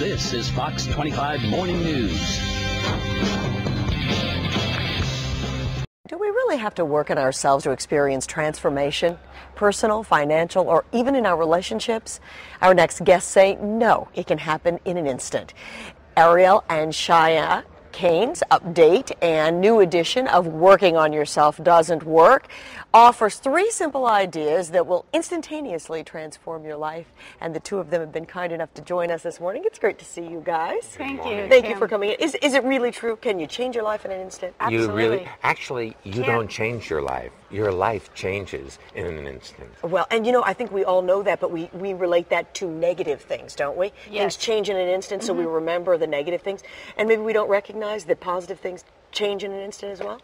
This is Fox 25 Morning News. Do we really have to work on ourselves to experience transformation, personal, financial, or even in our relationships? Our next guests say no, it can happen in an instant. Ariel and Shya Kane's update and new edition of Working on Yourself Doesn't Work offers 3 simple ideas that will instantaneously transform your life. And the 2 of them have been kind enough to join us this morning. It's great to see you guys. Thank you. Thank you for coming in. Is it really true? Can you change your life in an instant? Absolutely. You don't change your life. Your life changes in an instant. Well, and I think we all know that, but we relate that to negative things, don't we? Yes. Things change in an instant, so we remember the negative things. And maybe we don't recognize that positive things change in an instant as well?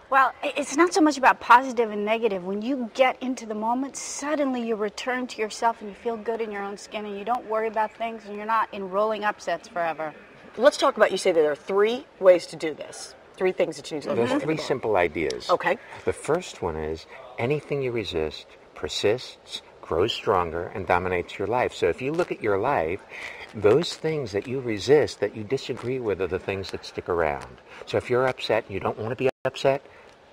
Well, it's not so much about positive and negative. When you get into the moment, suddenly you return to yourself and you feel good in your own skin and you don't worry about things and you're not in rolling upsets forever. Let's talk about, you say that there are 3 ways to do this. 3 things that you need to look There's 3 simple ideas. Okay. The first one is anything you resist persists, grows stronger, and dominates your life. So if you look at your life, those things that you resist, that you disagree with, are the things that stick around. So if you're upset and you don't want to be upset,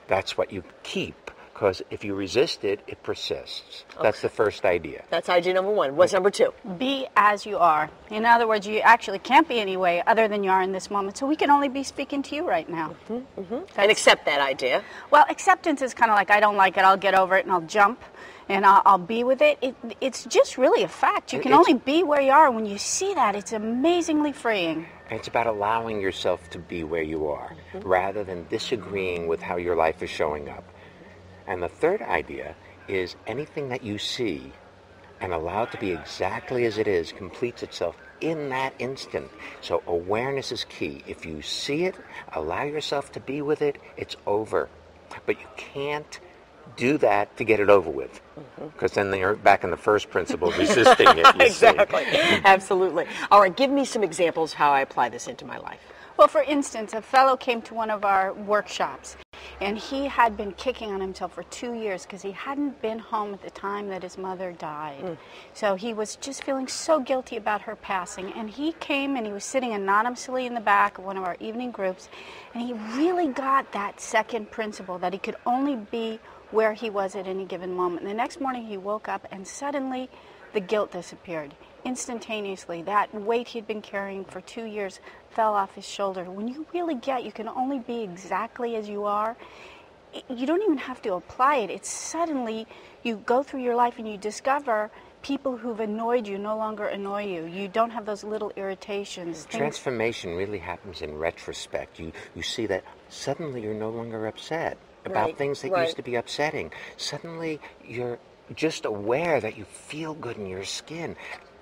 that's what you keep. Because if you resist it, it persists. Okay. That's the first idea. That's idea number 1. What's number 2? Be as you are. In other words, you actually can't be any way other than you are in this moment. So we can only be speaking to you right now. And accept that idea. Well, acceptance is kind of like, I don't like it, I'll get over it and I'll jump and I'll be with it. It's just really a fact. You can only be where you are. When you see that, it's amazingly freeing. It's about allowing yourself to be where you are, rather than disagreeing with how your life is showing up. And the third idea is anything that you see and allow it to be exactly as it is completes itself in that instant. So awareness is key. If you see it, allow yourself to be with it, it's over. But you can't do that to get it over with, because then you're back in the first principle, resisting it. Exactly. Absolutely. All right, give me some examples how I apply this into my life. Well, for instance, a fellow came to one of our workshops, and he had been kicking on himself for 2 years because he hadn't been home at the time that his mother died. So he was just feeling so guilty about her passing, and he came and he was sitting anonymously in the back of one of our evening groups, and he really got that second principle, that he could only be where he was at any given moment. And the next morning he woke up and suddenly the guilt disappeared. Instantaneously, that weight he'd been carrying for 2 years fell off his shoulder. When you really get you can only be exactly as you are, you don't even have to apply it. It's suddenly you go through your life and you discover people who've annoyed you no longer annoy you. You don't have those little irritations. Transformation really happens in retrospect. You see that suddenly you're no longer upset about things that used to be upsetting. Suddenly you're just aware that you feel good in your skin.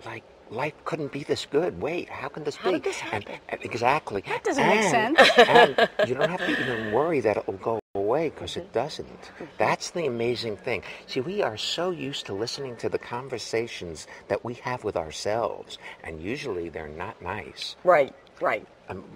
Like, life couldn't be this good. Wait, how can this be? How did this happen? Exactly. That doesn't make sense. And you don't have to even worry that it will go away, because it doesn't. That's the amazing thing. See, we are so used to listening to the conversations that we have with ourselves, and usually they're not nice. Right.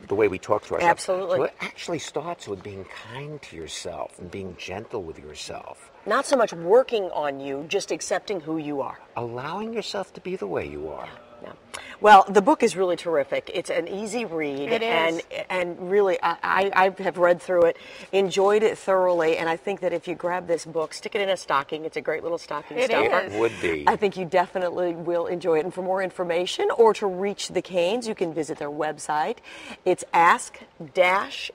The way we talk to ourselves. Absolutely. So it actually starts with being kind to yourself and being gentle with yourself. Not so much working on you, just accepting who you are. Allowing yourself to be the way you are. Yeah. Well, the book is really terrific. It's an easy read. It is. And really, I have read through it, enjoyed it thoroughly, and I think that if you grab this book, stick it in a stocking. It's a great little stocking stuffer. Is. It would be. I think you definitely will enjoy it. And for more information or to reach the Kanes, you can visit their website. It's ask-inc.com.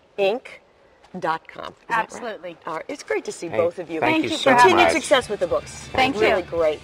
Absolutely. All right. It's great to see both of you. Thank you so for having Continued much. success with the books. Thank you. Really great.